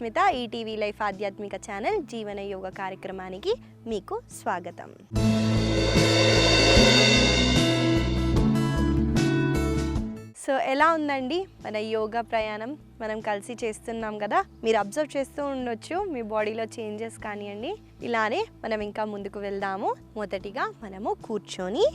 Susmitha. ETV life ఆధ్యాత్మిక channel జీవన యోగ కార్యక్రమానికి మీకు స్వాగతం. సో ఎలా ఉందండి మన యోగా ప్రయాణం? మనం కలిసి చేస్తున్నాం కదా, మీరు అబ్జర్వ్ చేస్తూ ఉండొచ్చు మీ బాడీలో చేంజెస్ కానివ్వండి. ఇలానే మనం ఇంకా ముందుకు వెళ్దాము. మొదటిగా మనము కూర్చొని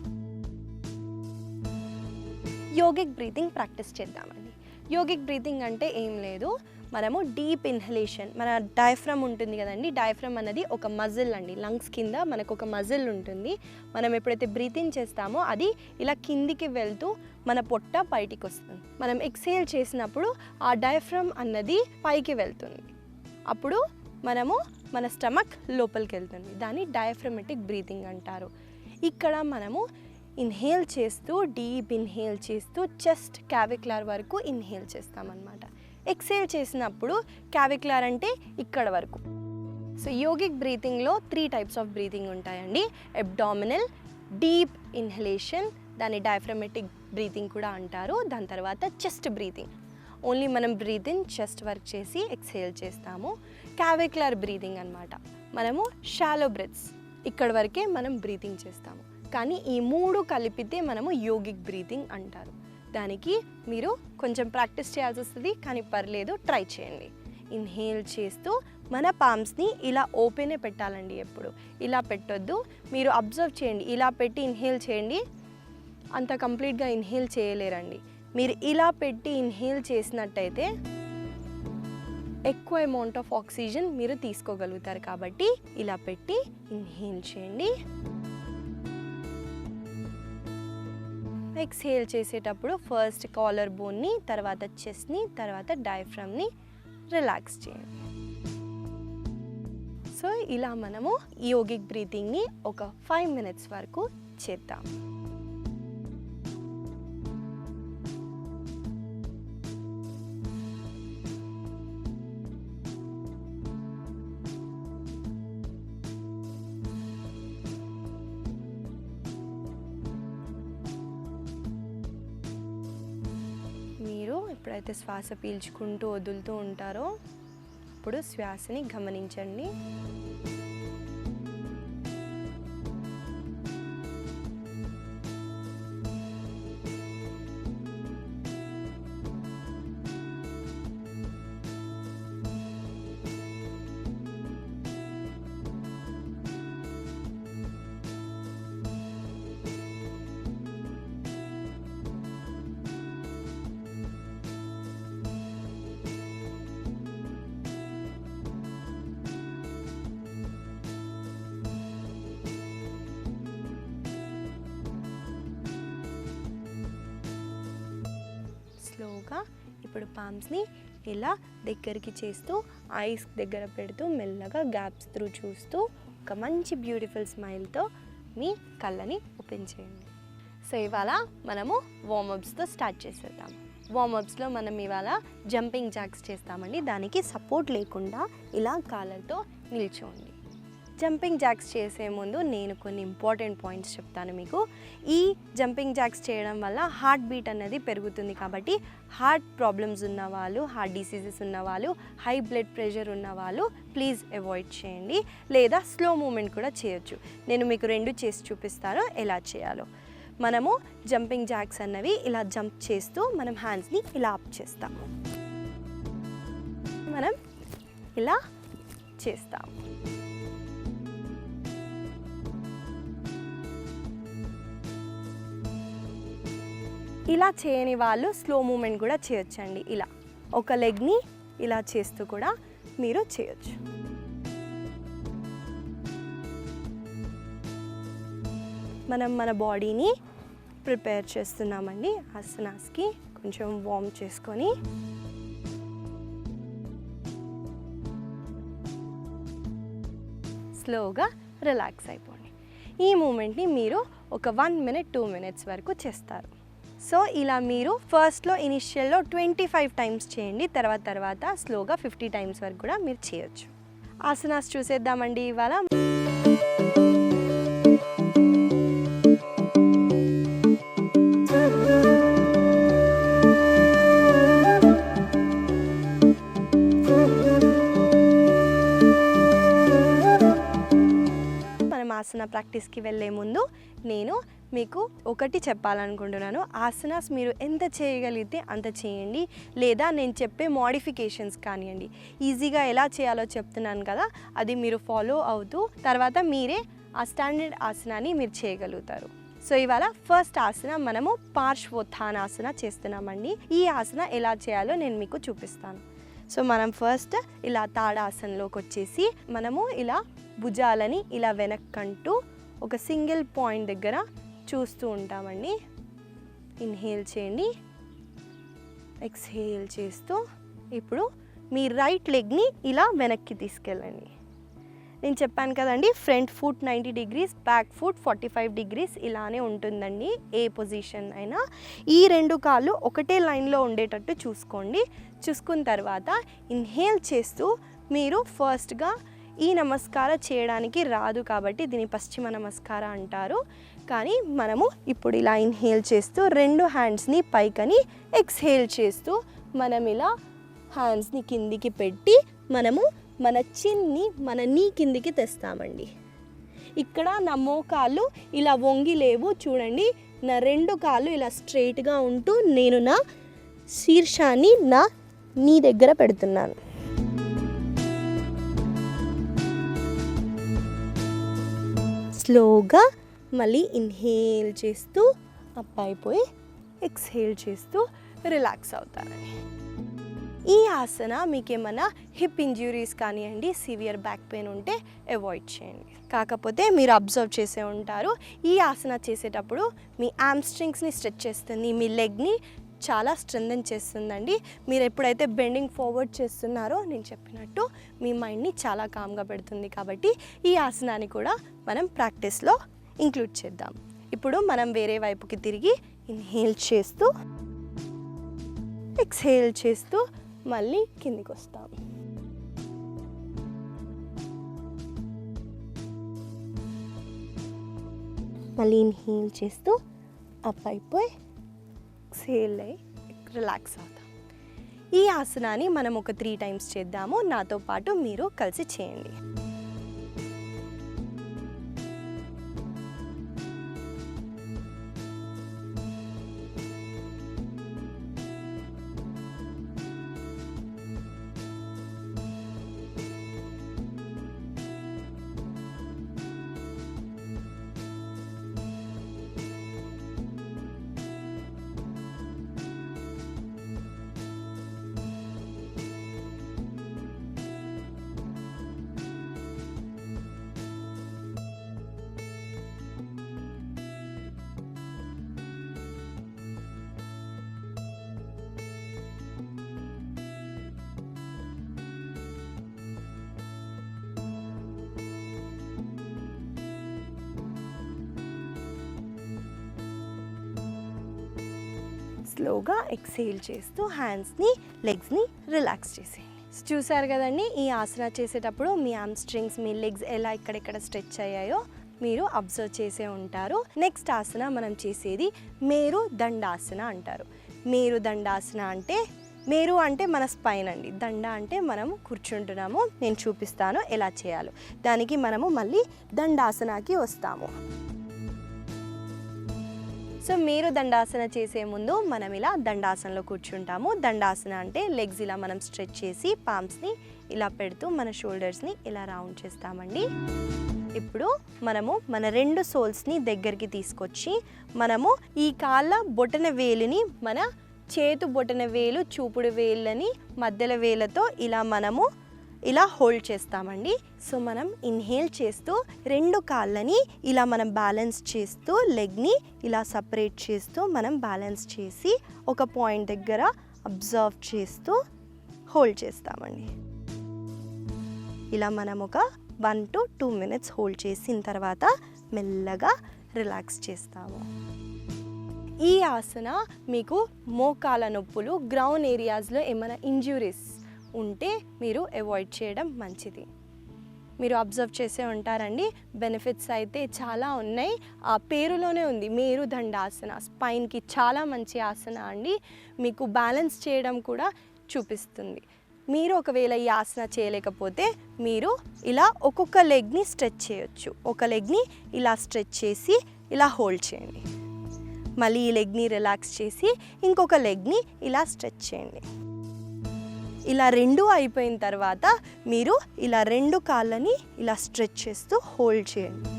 యోగిక్ బ్రీతింగ్ ప్రాక్టీస్ చేద్దామండి. యోగిక్ బ్రీతింగ్ అంటే ఏం లేదు, మనము డీప్ ఇన్హలేషన్, మన డయాఫ్రమ్ ఉంటుంది కదండి, డయాఫ్రమ్ అనేది ఒక మజిల్ అండి. లంగ్స్ కింద మనకు ఒక మజిల్ ఉంటుంది. మనం ఎప్పుడైతే బ్రీతింగ్ చేస్తామో అది ఇలా కిందికి వెళ్తూ మన పొట్ట బయటికి వస్తుంది. మనం ఎక్సేల్ చేసినప్పుడు ఆ డయాఫ్రమ్ అన్నది పైకి వెళ్తుంది. అప్పుడు మనము మన స్టమక్ లోపలికి వెళ్తుంది. దాన్ని డయాఫ్రమెటిక్ బ్రీతింగ్ అంటారు. ఇక్కడ మనము ఇన్హేల్ చేస్తూ డీప్ ఇన్హేల్ చేస్తూ చెస్ట్ క్యావిక్యులర్ వరకు ఇన్హేల్ చేస్తామన్నమాట. ఎక్సేల్ చేసినప్పుడు క్యావిక్యులర్ అంటే ఇక్కడ వరకు. సో యోగిక్ బ్రీతింగ్లో 3 టైప్స్ ఆఫ్ బ్రీతింగ్ ఉంటాయండి. అబ్డామినల్, డీప్ ఇన్హలేషన్, దాన్ని డయాఫ్రమెటిక్ బ్రీతింగ్ కూడా అంటారు. దాని తర్వాత చెస్ట్ బ్రీతింగ్, ఓన్లీ మనం బ్రీత్ ఇన్ చెస్ట్ వర్క్ చేసి ఎక్సేల్ చేస్తాము. క్యావిక్యులర్ బ్రీతింగ్ అన్నమాట, మనము షాలో బ్రెత్స్ ఇక్కడ వరకే మనం బ్రీతింగ్ చేస్తాము. కానీ ఈ 3 కలిపితే మనము యోగిక్ బ్రీతింగ్ అంటారు. దానికి మీరు కొంచెం ప్రాక్టీస్ చేయాల్సి వస్తుంది, కానీ పర్లేదు, ట్రై చేయండి. ఇన్హేల్ చేస్తూ మన పామ్స్ని ఇలా ఓపెనే పెట్టాలండి. ఎప్పుడు ఇలా పెట్టొద్దు. మీరు అబ్జర్వ్ చేయండి, ఇలా పెట్టి ఇన్హేల్ చేయండి, అంత కంప్లీట్గా ఇన్హేల్ చేయలేరండి. మీరు ఇలా పెట్టి ఇన్హేల్ చేసినట్టయితే ఎక్కువ అమౌంట్ ఆఫ్ ఆక్సిజన్ మీరు తీసుకోగలుగుతారు. కాబట్టి ఇలా పెట్టి ఇన్హేల్ చేయండి. ఎక్స్హేల్ చేసేటప్పుడు ఫస్ట్ కాలర్ బోన్ని, తర్వాత చెస్ట్ని, తర్వాత డయాఫ్రమ్ని రిలాక్స్ చేయండి. సో ఇలా మనము యోగిక్ బ్రీతింగ్ని ఒక 5 minutes వరకు చేద్దాం. మీరు ఎప్పుడైతే శ్వాస పీల్చుకుంటూ వదులుతూ ఉంటారో అప్పుడు శ్వాసని గమనించండి. స్లోగా ఇప్పుడు పామ్స్ని ఇలా దగ్గరికి చేస్తూ ఐస్ దగ్గర పెడుతూ మెల్లగా గ్యాప్స్ త్రూ చూస్తూ ఒక మంచి బ్యూటిఫుల్ స్మైల్తో మీ కళ్ళని ఓపెన్ చేయండి. సో ఇవాళ మనము వార్మప్స్తో స్టార్ట్ చేసేద్దాం. వార్మప్స్లో మనం ఇవాళ జంపింగ్ జాక్స్ చేస్తామండి. దానికి సపోర్ట్ లేకుండా ఇలా కాళ్ళతో నిల్చోండి. జంపింగ్ జాక్స్ చేసే ముందు నేను కొన్ని ఇంపార్టెంట్ పాయింట్స్ చెప్తాను మీకు. ఈ జంపింగ్ జాక్స్ చేయడం వల్ల హార్ట్ బీట్ అనేది పెరుగుతుంది. కాబట్టి హార్ట్ ప్రాబ్లమ్స్ ఉన్నవాళ్ళు, హార్ట్ డిసీజెస్ ఉన్నవాళ్ళు, హై బ్లడ్ ప్రెషర్ ఉన్నవాళ్ళు ప్లీజ్ అవాయిడ్ చేయండి. లేదా స్లో మూమెంట్ కూడా చేయొచ్చు. నేను మీకు 2 చేసి చూపిస్తాను ఎలా చేయాలో. మనము జంపింగ్ జాక్స్ అన్నవి ఇలా జంప్ చేస్తూ మనం హ్యాండ్స్ని ఇలా అప్ చేస్తాము. మనం ఇలా చేస్తాము. ఇలా చేయని వాళ్ళు స్లో మూమెంట్ కూడా చేయొచ్చండి. ఇలా ఒక లెగ్ని ఇలా చేస్తూ కూడా మీరు చేయొచ్చు. మనం మన బాడీని ప్రిపేర్ చేస్తున్నామండి ఆసనాస్కి. కొంచెం వార్మ్ చేసుకొని స్లోగా రిలాక్స్ అయిపోండి. ఈ మూమెంట్ని మీరు ఒక 1 minute 2 minutes వరకు చేస్తారు. సో ఇలా మీరు ఫస్ట్లో ఇనిషియల్లో 25 times చేయండి. తర్వాత స్లోగా 50 times వరకు కూడా మీరు చేయొచ్చు. ఆసనాస్ చూసేద్దామండి ఇవాళ. ప్రాక్టీస్కి వెళ్ళే ముందు నేను మీకు ఒకటి చెప్పాలనుకుంటున్నాను. ఆసనాస్ మీరు ఎంత చేయగలిగితే అంత చేయండి, లేదా నేను చెప్పే మోడిఫికేషన్స్ కానివ్వండి, ఈజీగా ఎలా చేయాలో చెప్తున్నాను కదా, అది మీరు ఫాలో అవుతూ తర్వాత మీరే ఆ స్టాండర్డ్ ఆసనాన్ని మీరు చేయగలుగుతారు. సో ఇవాళ ఫస్ట్ ఆసన మనము పార్శ్వోత్థానాసన చేస్తున్నామండి. ఈ ఆసన ఎలా చేయాలో నేను మీకు చూపిస్తాను. సో మనం ఫస్ట్ ఇలా తాడాసనలోకి వచ్చేసి మనము ఇలా భుజాలని ఇలా వెనక్కంటూ ఒక సింగిల్ పాయింట్ దగ్గర చూస్తూ ఉంటామండి. ఇన్హేల్ చేయండి, ఎక్స్హేల్ చేస్తూ ఇప్పుడు మీ రైట్ లెగ్ని ఇలా వెనక్కి తీసుకెళ్ళండి. నేను చెప్పాను కదండి, front foot 90 degrees, back foot 45 degrees ఇలానే ఉంటుందండి ఏ పొజిషన్ అయినా. ఈ రెండు కాళ్ళు ఒకటే లైన్లో ఉండేటట్టు చూసుకోండి. చూసుకున్న తర్వాత ఇన్హేల్ చేస్తూ మీరు ఫస్ట్గా ఈ నమస్కారం చేయడానికి రాదు కాబట్టి దీని పశ్చిమ నమస్కార అంటారు. కానీ మనము ఇప్పుడు ఇలా ఇన్హేల్ చేస్తూ రెండు హ్యాండ్స్ని పైకని ఎక్స్హేల్ చేస్తూ మనం ఇలా హ్యాండ్స్ని కిందికి పెట్టి మనము మన చిన్ని మన నీ కిందికి తెస్తామండి. ఇక్కడ నా మోకాళ్ళు ఇలా వంగి లేవు చూడండి, నా రెండు కాళ్ళు ఇలా స్ట్రైట్గా ఉంటూ నేను నా శీర్షాన్ని నా నీ దగ్గర పెడుతున్నాను. స్లోగా మళ్ళీ ఇన్హేల్ చేస్తూ అప్ అయిపోయి ఎక్స్హేల్ చేస్తూ రిలాక్స్ అవుతారండి. ఈ ఆసన మీకు ఏమైనా హిప్ ఇంజ్యూరీస్ కానివ్వండి, సివియర్ బ్యాక్ పెయిన్ ఉంటే అవాయిడ్ చేయండి. కాకపోతే మీరు అబ్జర్వ్ చేసే ఉంటారు, ఈ ఆసన చేసేటప్పుడు మీ హ్యామ్స్ట్రింగ్స్ని స్ట్రెచ్ చేస్తుంది, మీ లెగ్ని చాలా స్ట్రెంథెన్ చేస్తుందండి. మీరు ఎప్పుడైతే బెండింగ్ ఫార్వర్డ్ చేస్తున్నారో నేను చెప్పినట్టు మీ మైండ్ని చాలా కామ్గా పెడుతుంది. కాబట్టి ఈ ఆసనాన్ని కూడా మనం ప్రాక్టీస్లో ఇంక్లూడ్ చేద్దాం. ఇప్పుడు మనం వేరే వైపుకి తిరిగి ఇన్హేల్ చేస్తూ ఎక్స్హేల్ చేస్తూ మళ్ళీ కిందికి వస్తాం. మళ్ళీ ఇన్హేల్ చేస్తూ అప్ అయిపోయి ఎక్స్హేల్ అయ్యి రిలాక్స్ అవుతాం. ఈ ఆసనాన్ని మనం ఒక 3 times చేద్దాము. నాతో పాటు మీరు కలిసి చేయండి. స్లోగా ఎక్స్హేల్ చేస్తూ హ్యాండ్స్ని లెగ్స్ని రిలాక్స్ చేసేయండి. చూసారు కదండి, ఈ ఆసన చేసేటప్పుడు మీ హ్యామ్స్ట్రింగ్స్ మీ లెగ్స్ ఎలా ఇక్కడెక్కడ స్ట్రెచ్ అయ్యాయో మీరు అబ్జర్వ్ చేసే ఉంటారు. నెక్స్ట్ ఆసన మనం చేసేది మేరు దండాసన అంటారు. మేరు దండాసన అంటే మేరు అంటే మన స్పైన్ అండి, దండ అంటే మనము కూర్చుంటున్నాము. నేను చూపిస్తాను ఎలా చేయాలో. దానికి మనము మళ్ళీ దండాసనకి వస్తాము. సో మీరు దండాసన చేసే ముందు మనం ఇలా దండాసనలో కూర్చుంటాము. దండాసన అంటే లెగ్స్ ఇలా మనం స్ట్రెచ్ చేసి పామ్స్ని ఇలా పెడుతూ మన షోల్డర్స్ని ఇలా రౌండ్ చేస్తామండి. ఇప్పుడు మనము మన రెండు సోల్స్ని దగ్గరికి తీసుకొచ్చి మనము ఈ కాళ్ళ బొటన వేలుని మన చేతు బొటన వేలు చూపుడు వేళ్ళని మధ్యల వేలతో ఇలా మనము ఇలా హోల్డ్ చేస్తామండి. సో మనం ఇన్హేల్ చేస్తూ రెండు కాళ్ళని ఇలా మనం బ్యాలెన్స్ చేస్తూ లెగ్ని ఇలా సపరేట్ చేస్తూ మనం బ్యాలెన్స్ చేసి ఒక పాయింట్ దగ్గర అబ్జర్వ్ చేస్తూ హోల్డ్ చేస్తామండి. ఇలా మనం ఒక 1 to 2 minutes హోల్డ్ చేసిన తర్వాత మెల్లగా రిలాక్స్ చేస్తాము. ఈ ఆసన మీకు మోకాల నొప్పులు, గ్రౌండ్ ఏరియాస్లో ఏమైనా ఇంజ్యూరీస్ ఉంటే మీరు అవాయిడ్ చేయడం మంచిది. మీరు అబ్జర్వ్ చేసే ఉంటారండి, బెనిఫిట్స్ అయితే చాలా ఉన్నాయి. ఆ పేరులోనే ఉంది మేరు దండాసన. స్పైన్కి చాలా మంచి ఆసన అండి. మీకు బ్యాలెన్స్ చేయడం కూడా చూపిస్తుంది. మీరు ఒకవేళ ఈ ఆసన చేయలేకపోతే మీరు ఇలా ఒక్కొక్క లెగ్ని స్ట్రెచ్ చేయొచ్చు. ఒక లెగ్ని ఇలా స్ట్రెచ్ చేసి ఇలా హోల్డ్ చేయండి. మళ్ళీ ఈ లెగ్ని రిలాక్స్ చేసి ఇంకొక లెగ్ని ఇలా స్ట్రెచ్ చేయండి. ఇలా రెండు అయిపోయిన తర్వాత మీరు ఇలా రెండు కాళ్ళని ఇలా స్ట్రెచ్ చేస్తూ హోల్డ్ చేయండి.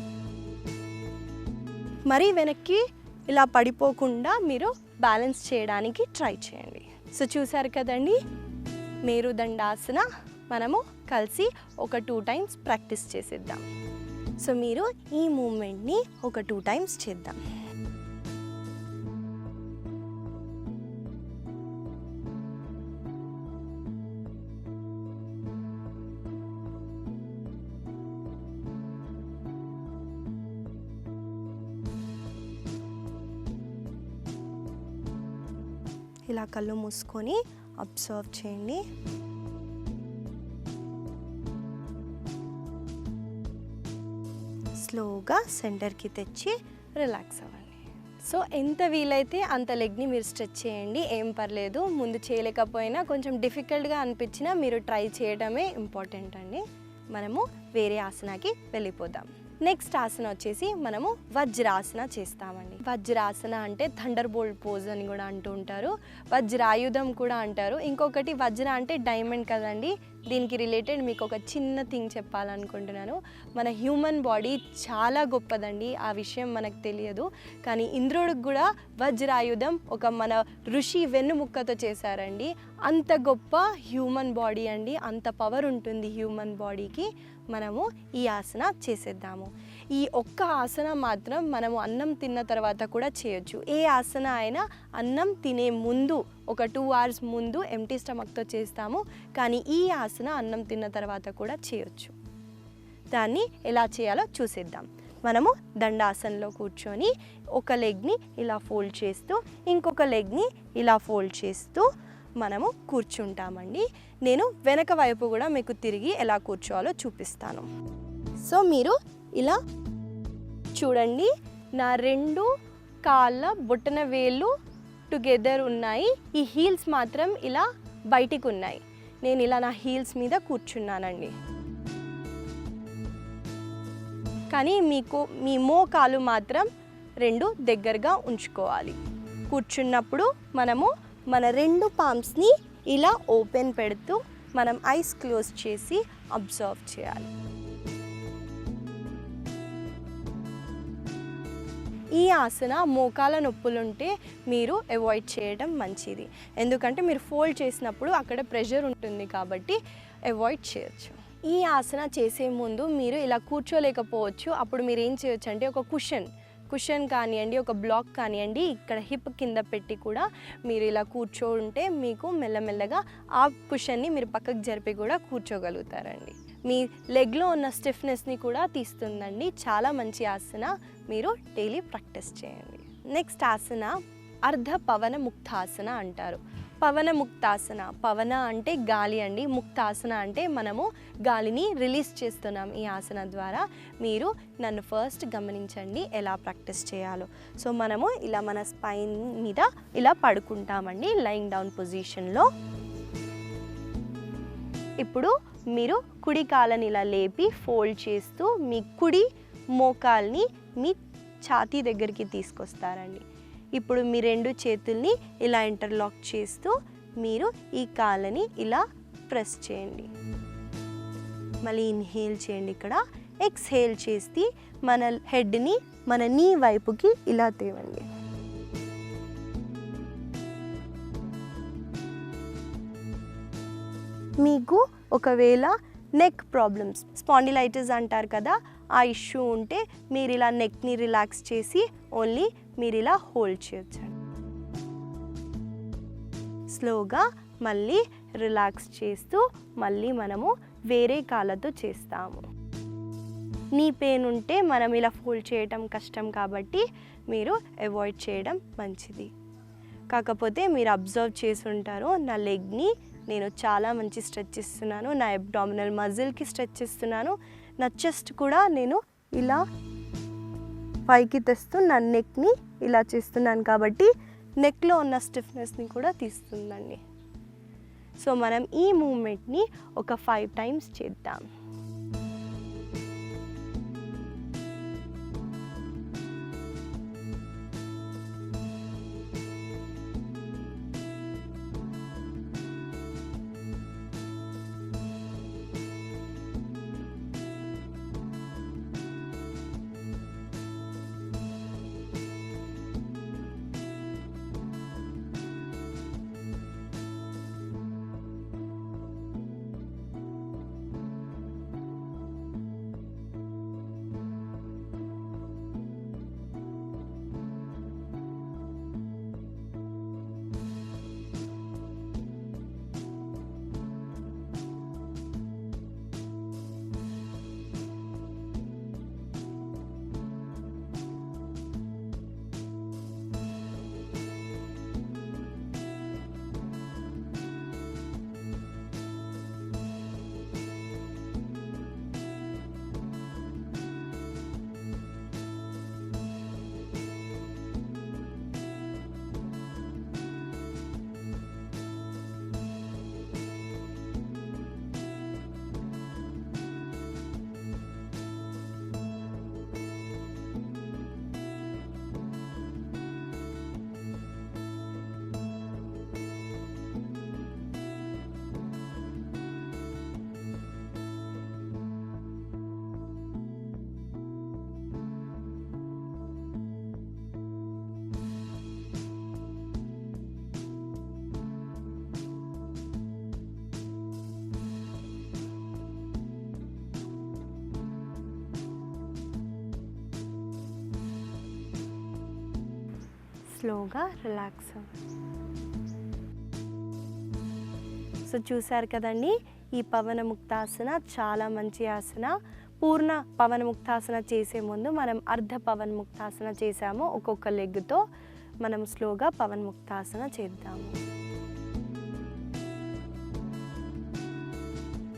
మరి వెనక్కి ఇలా పడిపోకుండా మీరు బ్యాలెన్స్ చేయడానికి ట్రై చేయండి. సో చూసారు కదండి, మేరుదండాసన మనము కలిసి ఒక 2 times ప్రాక్టీస్ చేసేద్దాం. సో మీరు ఈ మూమెంట్ని ఒక 2 times చేద్దాం. ఇలా కళ్ళు మూసుకొని అబ్జర్వ్ చేయండి. స్లోగా సెంటర్కి తెచ్చి రిలాక్స్ అవ్వండి. సో ఎంత వీలైతే అంత లెగ్ని మీరు స్ట్రెచ్ చేయండి, ఏం పర్లేదు. ముందు చేయలేకపోయినా కొంచెం డిఫికల్ట్గా అనిపించినా మీరు ట్రై చేయడమే ఇంపార్టెంట్ అండి. మనము వేరే ఆసనాకి వెళ్ళిపోదాం. నెక్స్ట్ ఆసన వచ్చేసి మనము వజ్రాసన చేస్తామండి. వజ్రాసన అంటే థండర్ బోల్ట్ పోజ్ అని కూడా అంటూ ఉంటారు, వజ్రాయుధం కూడా అంటారు. ఇంకొకటి వజ్ర అంటే డైమండ్ కదండి. దీనికి రిలేటెడ్ మీకు ఒక చిన్న థింగ్ చెప్పాలనుకుంటున్నాను. మన హ్యూమన్ బాడీ చాలా గొప్పదండి, ఆ విషయం మనకు తెలియదు. కానీ ఇంద్రుడికి కూడా వజ్రాయుధం ఒక మన ఋషి వెన్నుముక్కతో చేశారండి. అంత గొప్ప హ్యూమన్ బాడీ అండి, అంత పవర్ ఉంటుంది హ్యూమన్ బాడీకి. మనము ఈ ఆసన చేసేద్దాము. ఈ ఒక్క ఆసన మాత్రం మనము అన్నం తిన్న తర్వాత కూడా చేయొచ్చు. ఏ ఆసన అయినా అన్నం తినే ముందు ఒక 2 hours ముందు ఎంటీ స్టమక్తో చేస్తాము, కానీ ఈ ఆసన అన్నం తిన్న తర్వాత కూడా చేయొచ్చు. దాన్ని ఎలా చేయాలో చూసేద్దాం. మనము దండాసనలో కూర్చొని ఒక లెగ్ని ఇలా ఫోల్డ్ చేస్తూ ఇంకొక లెగ్ని ఇలా ఫోల్డ్ చేస్తూ మనము కూర్చుంటామండి. నేను వెనక వైపు కూడా మీకు తిరిగి ఎలా కూర్చోవాలో చూపిస్తాను. సో మీరు ఇలా చూడండి, నా 2 కాళ్ళ బొట్టన వేళ్ళు టుగెదర్ ఉన్నాయి, ఈ హీల్స్ మాత్రం ఇలా బయటికి ఉన్నాయి. నేను ఇలా నా హీల్స్ మీద కూర్చున్నానండి. కానీ మీ మోకాలు మాత్రం 2 దగ్గరగా ఉంచుకోవాలి. కూర్చున్నప్పుడు మనము మన 2 పామ్స్ని ఇలా ఓపెన్ పెడుతూ మనం ఐస్ క్లోజ్ చేసి అబ్జర్వ్ చేయాలి. ఈ ఆసన మోకాల నొప్పులుంటే మీరు అవాయిడ్ చేయడం మంచిది, ఎందుకంటే మీరు ఫోల్డ్ చేసినప్పుడు అక్కడ ప్రెషర్ ఉంటుంది కాబట్టి అవాయిడ్ చేయొచ్చు. ఈ ఆసన చేసే ముందు మీరు ఇలా కూర్చోలేకపోవచ్చు. అప్పుడు మీరు ఏం చేయొచ్చు అంటే ఒక కుషన్ కానివ్వండి, ఒక బ్లాక్ కానివ్వండి, ఇక్కడ హిప్ కింద పెట్టి కూడా మీరు ఇలా కూర్చోంటే మీకు మెల్లమెల్లగా ఆ కుషన్ని మీరు పక్కకు జరిపి కూడా కూర్చోగలుగుతారండి. మీ లెగ్లో ఉన్న స్టిఫ్నెస్ని కూడా తీస్తుందండి. చాలా మంచి ఆసన, మీరు డైలీ ప్రాక్టీస్ చేయండి. నెక్స్ట్ ఆసన అర్ధ పవన ముక్తాసన అంటారు. పవన ముక్తాసన, పవన అంటే గాలి అండి, ముక్తాసన అంటే మనము గాలిని రిలీజ్ చేస్తున్నాం ఈ ఆసన ద్వారా. మీరు నన్ను ఫస్ట్ గమనించండి ఎలా ప్రాక్టీస్ చేయాలో. సో మనము ఇలా మన స్పైన్ మీద ఇలా పడుకుంటామండి లయింగ్ డౌన్ పొజిషన్లో. ఇప్పుడు మీరు కుడి కాళ్ళని ఇలా లేపి ఫోల్డ్ చేస్తూ మీ కుడి మోకాల్ని మీ ఛాతీ దగ్గరికి తీసుకొస్తారండి. ఇప్పుడు మీ 2 చేతుల్ని ఇలా ఇంటర్లాక్ చేస్తూ మీరు ఈ కాళ్ళని ఇలా ప్రెస్ చేయండి. మళ్ళీ ఇన్హేల్ చేయండి. ఇక్కడ ఎక్స్హేల్ చేసి మన హెడ్ని మన నీ వైపుకి ఇలా తేవండి. మీకు ఒకవేళ నెక్ ప్రాబ్లమ్స్, స్పాండిలైటిస్ అంటారు కదా, ఆ ఇష్యూ ఉంటే మీరు ఇలా నెక్ని రిలాక్స్ చేసి ఓన్లీ మీరు ఇలా హోల్డ్ చేయొచ్చు. స్లోగా మళ్ళీ రిలాక్స్ చేస్తూ మళ్ళీ మనము వేరే కాళ్ళతో చేస్తాము. నీ పెయిన్ ఉంటే మనం ఇలా ఫోల్డ్ చేయడం కష్టం కాబట్టి మీరు అవాయిడ్ చేయడం మంచిది. కాకపోతే మీరు అబ్జర్వ్ చేసి ఉంటారు, నా లెగ్ని నేను చాలా మంచి స్ట్రెచ్ ఇస్తున్నాను, నా అబ్డామినల్ మజిల్కి స్ట్రెచ్ ఇస్తున్నాను, నా చెస్ట్ కూడా నేను ఇలా పైకి తెస్తూ నా నెక్ని ఇలా చేస్తున్నాను కాబట్టి నెక్లో ఉన్న స్టిఫ్నెస్ని కూడా తీస్తుందండి. సో మనం ఈ మూమెంట్ని ఒక 5 టైమ్స్ చేద్దాం. స్లోగా రిలాక్స్ అవ్వండి. సో చూసారు కదండి, ఈ పవనముక్తాసన చాలా మంచి ఆసన. పూర్ణ పవనముక్తాసన చేసే ముందు మనం అర్ధ పవనముక్తాసన చేసాము. ఒక్కొక్క లెగ్తో మనం స్లోగా పవనముక్తాసన చేద్దాము.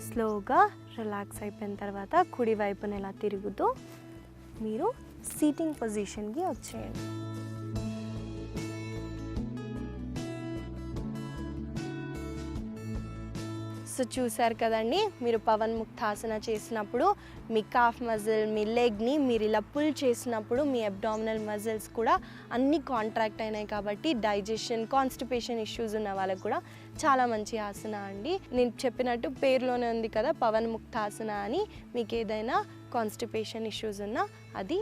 స్లోగా రిలాక్స్ అయిపోయిన తర్వాత కుడి వైపున ఇలా తిరుగుతూ మీరు సీటింగ్ పొజిషన్కి వచ్చేయండి. సో చూసారు కదండి, మీరు పవన్ముక్తాసన చేసినప్పుడు మీ కాఫ్ మజిల్, మీ లెగ్ని మీరు ఇలా పుల్ చేసినప్పుడు మీ అబ్డామినల్ మజిల్స్ కూడా అన్నీ కాంట్రాక్ట్ అయినాయి. కాబట్టి డైజెషన్, కాన్స్టిపేషన్ ఇష్యూస్ ఉన్న వాళ్ళకు కూడా చాలా మంచి ఆసన అండి. నేను చెప్పినట్టు పేరులోనే ఉంది కదా పవన్ముక్తాసన అని. మీకు ఏదైనా కాన్స్టిపేషన్ ఇష్యూస్ ఉన్నా అది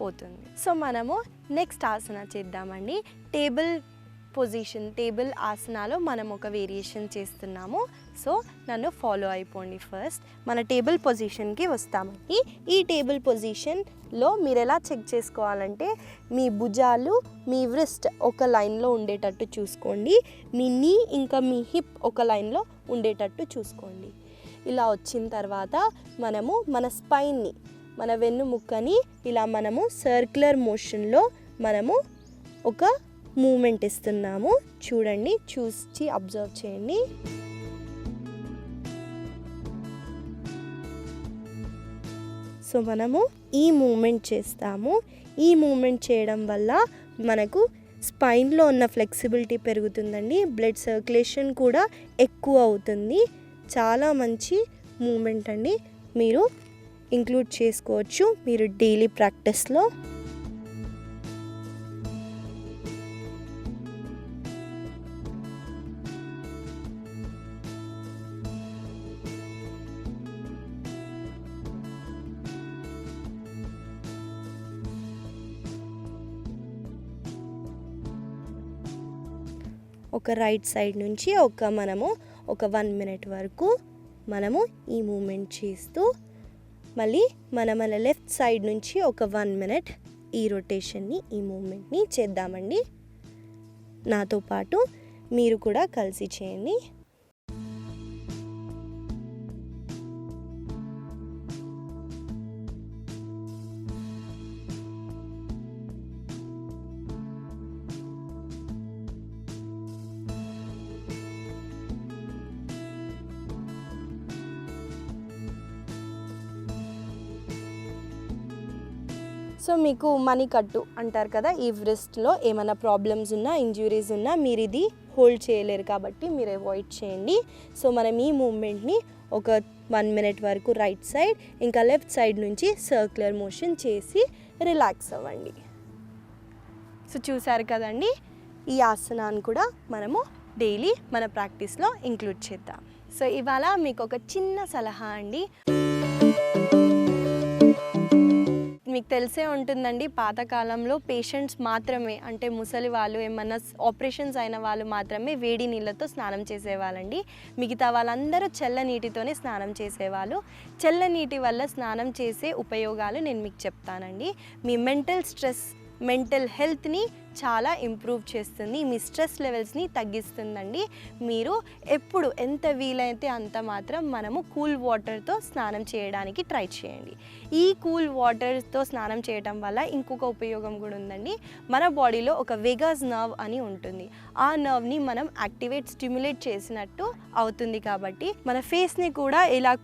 పోతుంది. సో మనము నెక్స్ట్ ఆసన చేద్దామండి. టేబుల్ ఆసనాలో మనం ఒక వేరియేషన్ చేస్తున్నాము. సో నన్ను ఫాలో అయిపోండి. ఫస్ట్ మన టేబుల్ పొజిషన్కి వస్తామండి. ఈ టేబుల్ పొజిషన్లో మీరు ఎలా చెక్ చేసుకోవాలంటే మీ భుజాలు, మీ వ్రిస్ట్ ఒక లైన్లో ఉండేటట్టు చూసుకోండి. మీ నీ ఇంకా మీ హిప్ ఒక లైన్లో ఉండేటట్టు చూసుకోండి. ఇలా వచ్చిన తర్వాత మనము మన స్పైన్ని, మన వెన్నుముక్కని ఇలా మనము సర్క్యులర్ మోషన్లో మనము ఒక మూమెంట్ ఇస్తున్నాము. చూడండి, చూసి అబ్జర్వ్ చేయండి. సో మనము ఈ మూమెంట్ చేస్తాము. ఈ మూమెంట్ చేయడం వల్ల మనకు స్పైన్లో ఉన్న ఫ్లెక్సిబిలిటీ పెరుగుతుందండి. బ్లడ్ సర్క్యులేషన్ కూడా ఎక్కువ అవుతుంది. చాలా మంచి మూమెంట్ అండి. మీరు ఇంక్లూడ్ చేసుకోవచ్చు మీరు డైలీ ప్రాక్టీస్లో. ఒక రైట్ సైడ్ నుంచి మనము ఒక 1 minute వరకు మనము ఈ మూమెంట్ చేస్తూ మళ్ళీ మన లెఫ్ట్ సైడ్ నుంచి ఒక 1 minute ఈ రొటేషన్ని, ఈ మూమెంట్ని చేద్దామండి. నాతో పాటు మీరు కూడా కలిసి చేయండి. సో మీకు మణికట్టు అంటారు కదా, ఈ వ్రిస్ట్లో ఏమైనా ప్రాబ్లమ్స్ ఉన్నా, ఇంజ్యూరీస్ ఉన్నా మీరు ఇది హోల్డ్ చేయలేరు కాబట్టి మీరు అవాయిడ్ చేయండి. సో మనం ఈ మూమెంట్ని ఒక 1 minute వరకు రైట్ సైడ్ ఇంకా లెఫ్ట్ సైడ్ నుంచి సర్క్యులర్ మోషన్ చేసి రిలాక్స్ అవ్వండి. సో చూసారు కదండి, ఈ ఆసనాన్ని కూడా మనము డైలీ మన ప్రాక్టీస్లో ఇంక్లూడ్ చేద్దాం. సో ఇవాళ మీకు ఒక చిన్న సలహా అండి. మీకు తెలిసే ఉంటుందండి, పాతకాలంలో పేషెంట్స్ మాత్రమే, అంటే ముసలి వాళ్ళు ఏమన్నా ఆపరేషన్స్ అయిన వాళ్ళు మాత్రమే వేడి నీళ్ళతో స్నానం చేసేవాళ్ళండి. మిగతా వాళ్ళందరూ చల్ల నీటితోనే స్నానం చేసేవాళ్ళు. చల్ల నీటి వల్ల స్నానం చేసే ఉపయోగాలు నేను మీకు చెప్తానండి. మీ మెంటల్ హెల్త్ని చాలా ఇంప్రూవ్ చేస్తుంది, మీ స్ట్రెస్ లెవెల్స్ని తగ్గిస్తుందండి. మీరు ఎప్పుడు ఎంత వీలైతే అంత మాత్రం మనము కూల్ వాటర్తో స్నానం చేయడానికి ట్రై చేయండి. ఈ కూల్ వాటర్తో స్నానం చేయటం వల్ల ఇంకొక ఉపయోగం కూడా ఉందండి. మన బాడీలో ఒక వెగస్ నర్వ్ అని ఉంటుంది. ఆ నర్వ్ని మనం స్టిమ్యులేట్ చేసినట్టు అవుతుంది. కాబట్టి మన ఫేస్ని కూడా ఇలా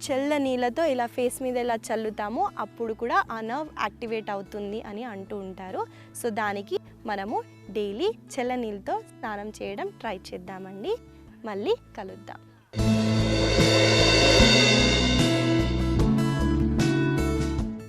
చల్ల నీళ్ళతో ఇలా ఫేస్ మీద ఇలా చల్లుతామో అప్పుడు కూడా ఆ నర్వ్ యాక్టివేట్ అవుతుంది అని అంటూ ఉంటారు. సో దానికి మనము డైలీ చల్ల నీళ్ళతో స్నానం చేయడం ట్రై చేద్దామండి. మళ్ళీ కలుద్దాం.